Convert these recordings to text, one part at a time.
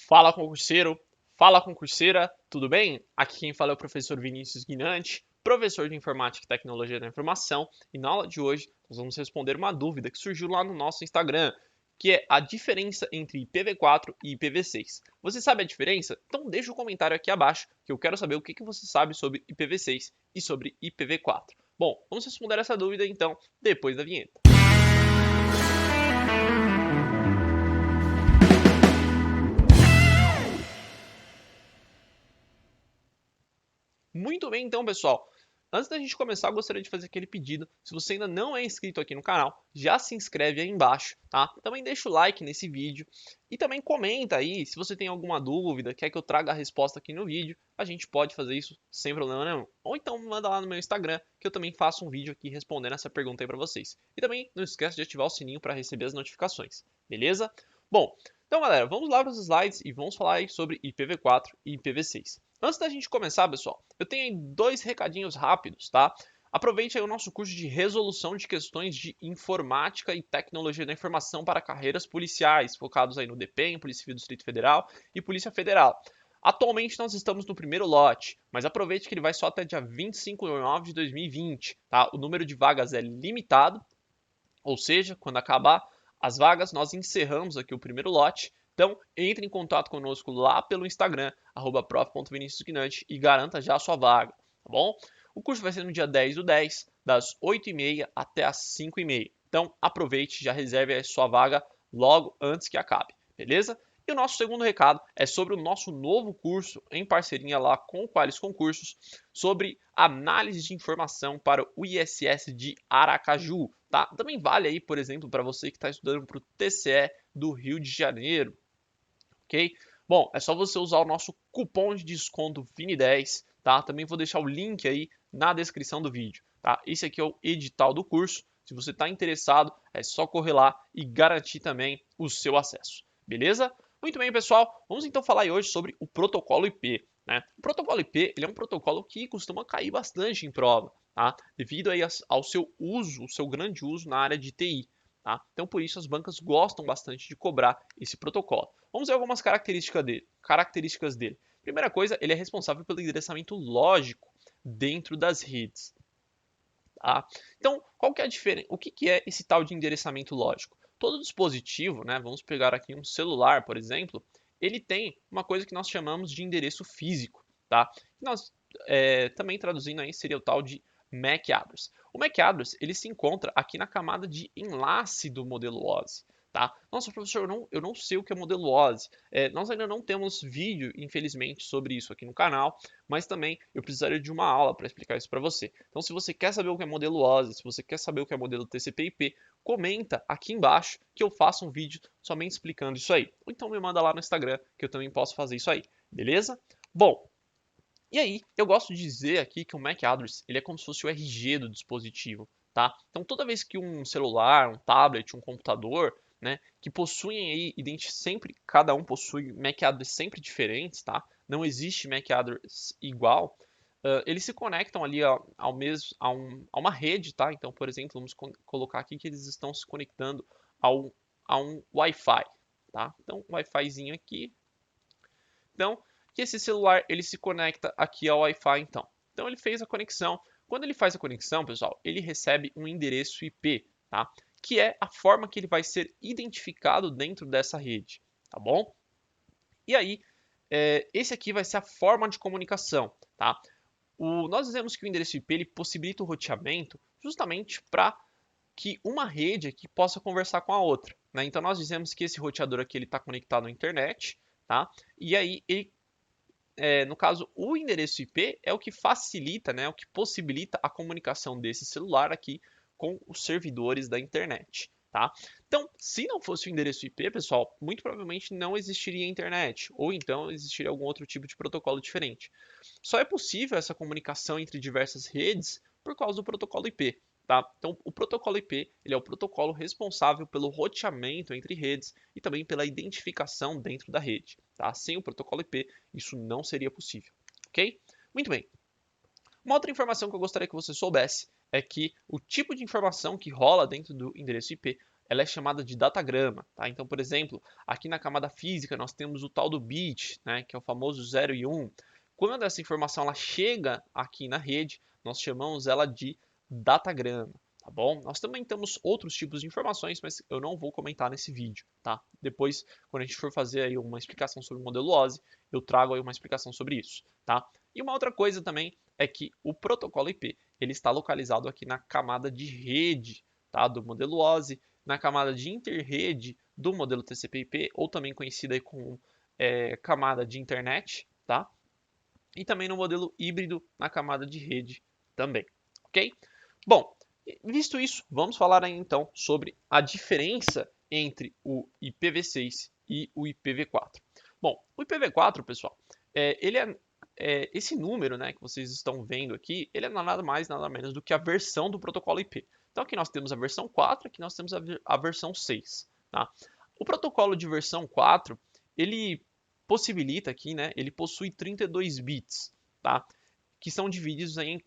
Fala concurseiro, fala concurseira, tudo bem? Aqui quem fala é o professor Vinícius Guinanti, professor de Informática e Tecnologia da Informação, e na aula de hoje nós vamos responder uma dúvida que surgiu lá no nosso Instagram, que é a diferença entre IPv4 e IPv6. Você sabe a diferença? Então deixa um comentário aqui abaixo que eu quero saber o que você sabe sobre IPv6 e sobre IPv4. Bom, vamos responder essa dúvida então depois da vinheta. Muito bem, então, pessoal. Antes da gente começar, eu gostaria de fazer aquele pedido. Se você ainda não é inscrito aqui no canal, já se inscreve aí embaixo, tá? Também deixa o like nesse vídeo e também comenta aí se você tem alguma dúvida, quer que eu traga a resposta aqui no vídeo, a gente pode fazer isso sem problema nenhum. Ou então manda lá no meu Instagram, que eu também faço um vídeo aqui respondendo essa pergunta aí para vocês. E também não esquece de ativar o sininho para receber as notificações, beleza? Bom, então galera, vamos lá para os slides e vamos falar aí sobre IPv4 e IPv6. Antes da gente começar, pessoal, eu tenho aí dois recadinhos rápidos, tá? Aproveite aí o nosso curso de resolução de questões de informática e tecnologia da informação para carreiras policiais, focados aí no DPEM, Polícia Civil do Distrito Federal e Polícia Federal. Atualmente nós estamos no primeiro lote, mas aproveite que ele vai só até dia 25 de nove de 2020, tá? O número de vagas é limitado, ou seja, quando acabar as vagas, nós encerramos aqui o primeiro lote. Então, entre em contato conosco lá pelo Instagram, prof.viniciusguinante, e garanta já a sua vaga, tá bom? O curso vai ser no dia 10/10, das 8h30 até as 5h30. Então, aproveite, já reserve a sua vaga logo antes que acabe, beleza? E o nosso segundo recado é sobre o nosso novo curso em parceria lá com o Qualis Concursos, sobre análise de informação para o ISS de Aracaju, tá? Também vale aí, por exemplo, para você que está estudando para o TCE do Rio de Janeiro, ok? Bom, é só você usar o nosso cupom de desconto VINI10, tá? Também vou deixar o link aí na descrição do vídeo, tá? Esse aqui é o edital do curso. Se você está interessado, é só correr lá e garantir também o seu acesso, beleza? Muito bem, pessoal. Vamos então falar hoje sobre o protocolo IP, né? O protocolo IP ele é um protocolo que costuma cair bastante em prova, tá? Devido aí ao seu uso, o seu grande uso na área de TI. Tá? Então, por isso, as bancas gostam bastante de cobrar esse protocolo. Vamos ver algumas características dele. Primeira coisa, ele é responsável pelo endereçamento lógico dentro das redes. Tá? Então, qual que é a diferença? O que é esse tal de endereçamento lógico? Todo dispositivo, né, vamos pegar aqui um celular, por exemplo, ele tem uma coisa que nós chamamos de endereço físico. Tá? Nós, também traduzindo aí, seria o tal de MAC address. O MAC address ele se encontra aqui na camada de enlace do modelo OSI. Tá? Nossa, professor, eu não sei o que é modelo OSI. Nós ainda não temos vídeo, infelizmente, sobre isso aqui no canal, mas também eu precisaria de uma aula para explicar isso para você. Então, se você quer saber o que é modelo OSI, se você quer saber o que é modelo TCP/IP, comenta aqui embaixo que eu faço um vídeo somente explicando isso aí. Ou então me manda lá no Instagram que eu também posso fazer isso aí, beleza? Bom, e aí, eu gosto de dizer aqui que o MAC address ele é como se fosse o RG do dispositivo, tá? Então, toda vez que um celular, um tablet, um computador, né, que possuem aí sempre, cada um possui MAC address sempre diferentes, tá? Não existe MAC address igual. Eles se conectam ali ao mesmo, a uma rede, tá? Então, por exemplo, vamos colocar aqui que eles estão se conectando a um Wi-Fi, tá? Então, Wi-Fizinho aqui. Então, que esse celular ele se conecta aqui ao Wi-Fi então. Então ele fez a conexão. Quando ele faz a conexão, pessoal, ele recebe um endereço IP, tá? Que é a forma que ele vai ser identificado dentro dessa rede, tá bom? E aí, esse aqui vai ser a forma de comunicação, tá? Nós dizemos que o endereço IP ele possibilita o roteamento justamente para que uma rede aqui possa conversar com a outra, né? Então nós dizemos que esse roteador aqui ele está conectado à internet, tá? E aí ele no caso, o endereço IP é o que facilita, né, o que possibilita a comunicação desse celular aqui com os servidores da internet. Tá? Então, se não fosse o endereço IP, pessoal, muito provavelmente não existiria internet, ou então existiria algum outro tipo de protocolo diferente. Só é possível essa comunicação entre diversas redes por causa do protocolo IP. Tá? Então, o protocolo IP ele é o protocolo responsável pelo roteamento entre redes e também pela identificação dentro da rede. Tá? Sem o protocolo IP, isso não seria possível. Ok? Muito bem. Uma outra informação que eu gostaria que você soubesse é que o tipo de informação que rola dentro do endereço IP ela é chamada de datagrama, tá? Então, por exemplo, aqui na camada física nós temos o tal do bit, né, que é o famoso 0 e 1. Quando essa informação ela chega aqui na rede, nós chamamos ela de datagrama, tá bom? Nós também temos outros tipos de informações, mas eu não vou comentar nesse vídeo, tá? Depois, quando a gente for fazer aí uma explicação sobre o modelo OSI, eu trago aí uma explicação sobre isso, tá? E uma outra coisa também é que o protocolo IP, ele está localizado aqui na camada de rede, tá? Do modelo OSI, na camada de interrede do modelo TCP/IP, ou também conhecida aí como camada de internet, tá? E também no modelo híbrido na camada de rede também, ok? Bom, visto isso, vamos falar aí então sobre a diferença entre o IPv6 e o IPv4. Bom, o IPv4, pessoal, ele esse número, né, que vocês estão vendo aqui, ele é nada mais, nada menos do que a versão do protocolo IP. Então aqui nós temos a versão 4, aqui nós temos a versão 6. Tá? O protocolo de versão 4, ele possibilita aqui, né, ele possui 32 bits, tá? Que são divididos em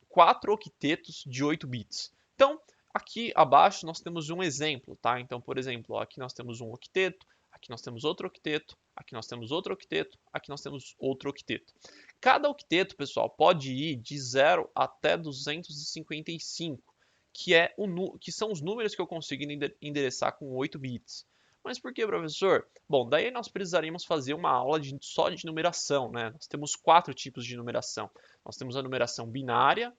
4 octetos de 8 bits. Então, aqui abaixo nós temos um exemplo, tá? Então, por exemplo, ó, aqui nós temos um octeto, aqui nós temos outro octeto, aqui nós temos outro octeto, aqui nós temos outro octeto. Cada octeto, pessoal, pode ir de 0 até 255, que são os números que eu consigo endereçar com 8 bits. Mas por que, professor? Bom, daí nós precisaríamos fazer uma aula só de numeração, né? Nós temos 4 tipos de numeração. Nós temos a numeração binária,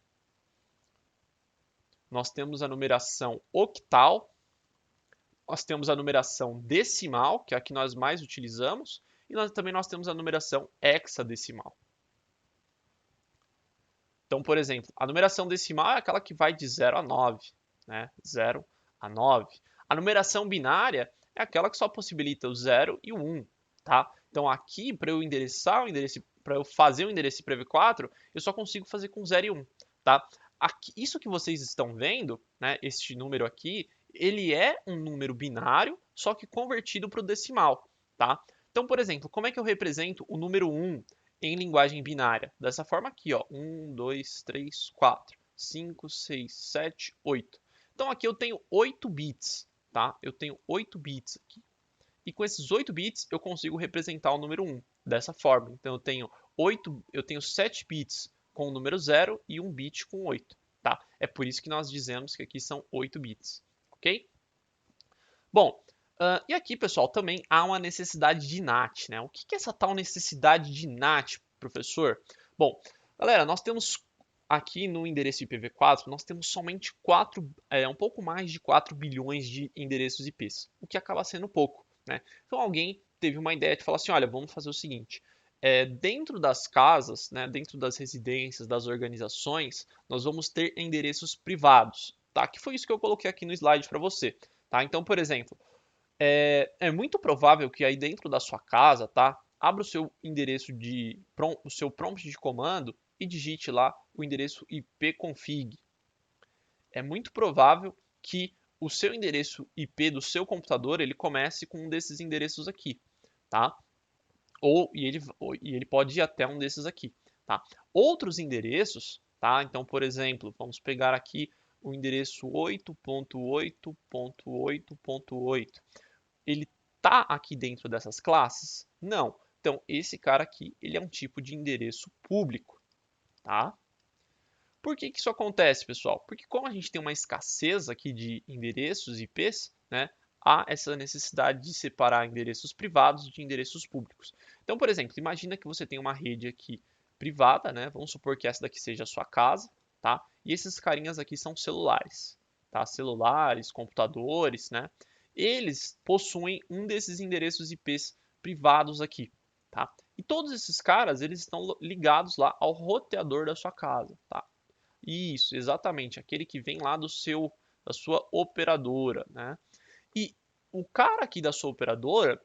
nós temos a numeração octal, nós temos a numeração decimal, que é a que nós mais utilizamos, e também nós temos a numeração hexadecimal. Então, por exemplo, a numeração decimal é aquela que vai de 0 a 9, né? 0 a 9. A numeração binária é aquela que só possibilita o 0 e o 1, tá? Então, aqui, para eu endereçar o endereço, para eu fazer o endereço IPv4, eu só consigo fazer com 0 e 1, tá? Aqui, isso que vocês estão vendo, né, este número aqui, ele é um número binário, só que convertido para o decimal, tá? Então, por exemplo, como é que eu represento o número 1 em linguagem binária? Dessa forma aqui, ó, 1, 2, 3, 4, 5, 6, 7, 8. Então aqui eu tenho 8 bits, tá? Eu tenho 8 bits aqui. E com esses 8 bits eu consigo representar o número 1 dessa forma. Então eu tenho 7 bits com o número 0 e 1 bit com 8, tá? É por isso que nós dizemos que aqui são 8 bits, ok? Bom, e aqui, pessoal, também há uma necessidade de NAT, né? O que é essa tal necessidade de NAT, professor? Bom, galera, nós temos aqui no endereço IPv4, nós temos somente um pouco mais de 4 bilhões de endereços IPs, o que acaba sendo pouco, né? Então alguém teve uma ideia de falar assim, olha, vamos fazer o seguinte, dentro das casas, né, dentro das residências, das organizações, nós vamos ter endereços privados, tá? Que foi isso que eu coloquei aqui no slide para você, tá? Então, por exemplo, é muito provável que aí dentro da sua casa, tá? Abra o seu endereço o seu prompt de comando e digite lá o endereço ipconfig. É muito provável que o seu endereço IP do seu computador ele comece com um desses endereços aqui, tá? E ele pode ir até um desses aqui, tá? Outros endereços, tá? Então, por exemplo, vamos pegar aqui o endereço 8.8.8.8. Ele tá aqui dentro dessas classes? Não. Então, esse cara aqui, ele é um tipo de endereço público, tá? Por que isso acontece, pessoal? Porque como a gente tem uma escassez aqui de endereços IPs, né, há essa necessidade de separar endereços privados de endereços públicos. Então, por exemplo, imagina que você tem uma rede aqui privada, né? Vamos supor que essa daqui seja a sua casa, tá? E esses carinhas aqui são celulares, tá? Celulares, computadores, né? Eles possuem um desses endereços IPs privados aqui, tá? E todos esses caras, eles estão ligados lá ao roteador da sua casa, tá? Isso, exatamente, aquele que vem lá da sua operadora, né? E o cara aqui da sua operadora,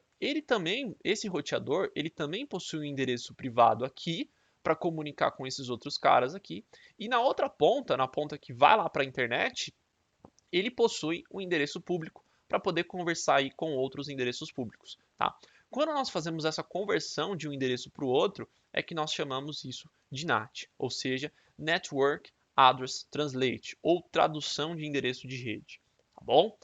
esse roteador, ele também possui um endereço privado aqui para comunicar com esses outros caras aqui. E na outra ponta, na ponta que vai lá para a internet, ele possui um endereço público para poder conversar aí com outros endereços públicos, tá? Quando nós fazemos essa conversão de um endereço para o outro, é que nós chamamos isso de NAT, ou seja, Network Address Translate, ou tradução de endereço de rede, tá bom?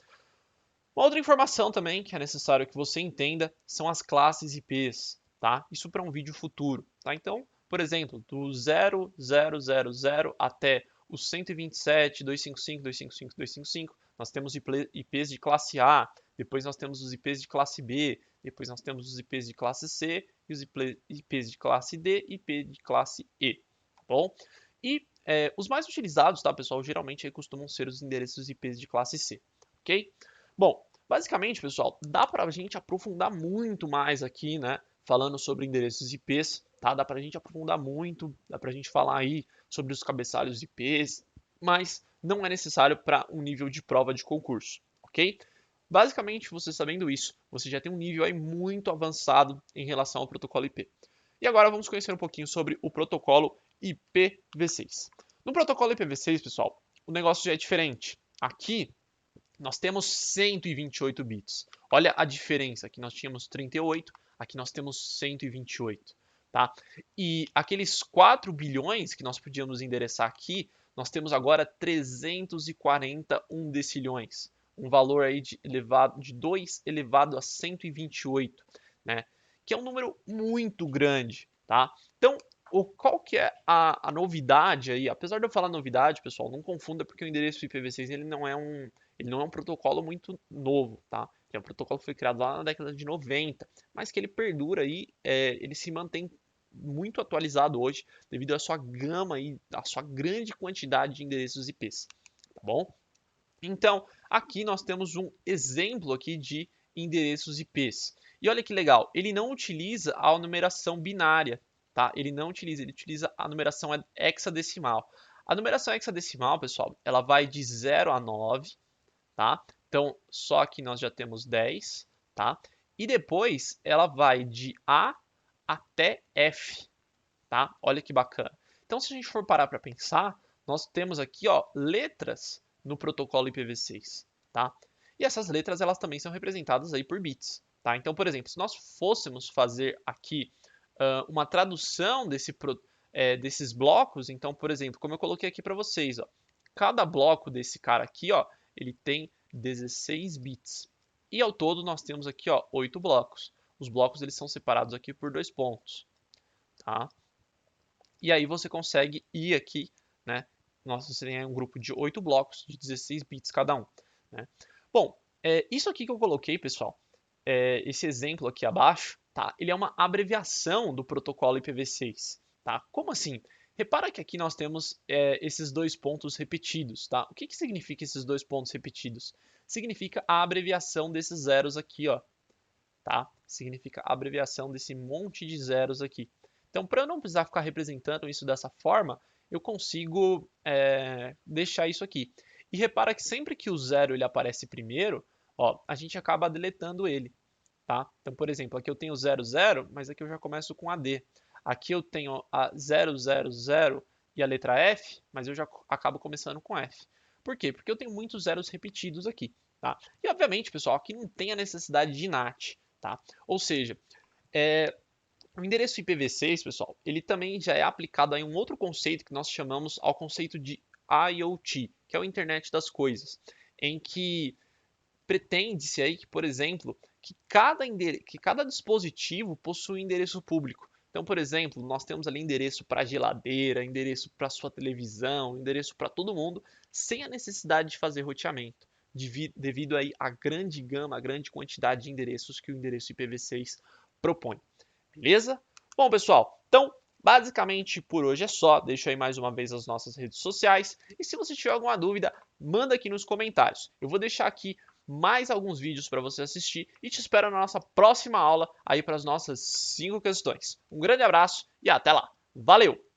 Uma outra informação também que é necessário que você entenda são as classes IPs, tá? Isso para um vídeo futuro, tá? Então, por exemplo, do 0000 até o 127, 255, 255, 255, nós temos IPs de classe A, depois nós temos os IPs de classe B, depois nós temos os IPs de classe C, e os IPs de classe D e IP de classe E, tá bom? E os mais utilizados, tá, pessoal, geralmente aí costumam ser os endereços IPs de classe C, ok? Bom, basicamente, pessoal, dá para a gente aprofundar muito mais aqui, né? Falando sobre endereços IPs, tá? Dá para a gente aprofundar muito, dá para a gente falar aí sobre os cabeçalhos IPs, mas não é necessário para um nível de prova de concurso, ok? Basicamente, você sabendo isso, você já tem um nível aí muito avançado em relação ao protocolo IP. E agora vamos conhecer um pouquinho sobre o protocolo IPv6. No protocolo IPv6, pessoal, o negócio já é diferente. Aqui nós temos 128 bits. Olha a diferença. Aqui nós tínhamos 38, aqui nós temos 128. Tá? E aqueles 4 bilhões que nós podíamos endereçar aqui, nós temos agora 341 decilhões. Um valor aí de 2 elevado a 128, né? Que é um número muito grande. Tá? Então, qual que é a novidade aí? Apesar de eu falar novidade, pessoal, não confunda porque o endereço IPv6 ele não é um protocolo muito novo, tá? É um protocolo que foi criado lá na década de 90, mas que ele perdura aí, ele se mantém muito atualizado hoje devido à sua gama e à sua grande quantidade de endereços IPs, tá bom? Então, aqui nós temos um exemplo aqui de endereços IPs. E olha que legal, ele não utiliza a numeração binária, tá? Ele utiliza a numeração hexadecimal. A numeração hexadecimal, pessoal, ela vai de 0 a 9, tá? Então, só aqui nós já temos 10, tá? E depois ela vai de A até F, tá? Olha que bacana. Então, se a gente for parar para pensar, nós temos aqui, ó, letras no protocolo IPv6, tá? E essas letras, elas também são representadas aí por bits, tá? Então, por exemplo, se nós fôssemos fazer aqui uma tradução desses blocos, então, por exemplo, como eu coloquei aqui para vocês, ó, cada bloco desse cara aqui, ó, ele tem 16 bits. E ao todo nós temos aqui, ó, 8 blocos. Os blocos eles são separados aqui por 2 pontos, tá? E aí você consegue ir aqui, né? Você tem um grupo de 8 blocos de 16 bits cada um, né? Bom, isso aqui que eu coloquei, pessoal, esse exemplo aqui abaixo, tá? Ele é uma abreviação do protocolo IPv6, tá? Como assim? Repara que aqui nós temos esses 2 pontos repetidos, tá? O que que significa esses 2 pontos repetidos? Significa a abreviação desses zeros aqui, ó, tá? Significa a abreviação desse monte de zeros aqui. Então, para eu não precisar ficar representando isso dessa forma, eu consigo deixar isso aqui. E repara que sempre que o zero ele aparece primeiro, ó, a gente acaba deletando ele, tá? Então, por exemplo, aqui eu tenho 00, mas aqui eu já começo com AD. Aqui eu tenho a 000 e a letra F, mas eu já acabo começando com F. Por quê? Porque eu tenho muitos zeros repetidos aqui, tá? E, obviamente, pessoal, aqui não tem a necessidade de NAT, tá? Ou seja, o endereço IPv6, pessoal, ele também já é aplicado a um outro conceito que nós chamamos ao conceito de IoT, que é o Internet das Coisas, em que pretende-se aí que, por exemplo, que cada dispositivo possui um endereço público. Então, por exemplo, nós temos ali endereço para geladeira, endereço para sua televisão, endereço para todo mundo, sem a necessidade de fazer roteamento, devido aí à grande gama, à grande quantidade de endereços que o endereço IPv6 propõe. Beleza? Bom, pessoal, então basicamente por hoje é só. Deixa aí mais uma vez as nossas redes sociais. E se você tiver alguma dúvida, manda aqui nos comentários. Eu vou deixar aqui mais alguns vídeos para você assistir e te espero na nossa próxima aula aí para as nossas 5 questões. Um grande abraço e até lá. Valeu!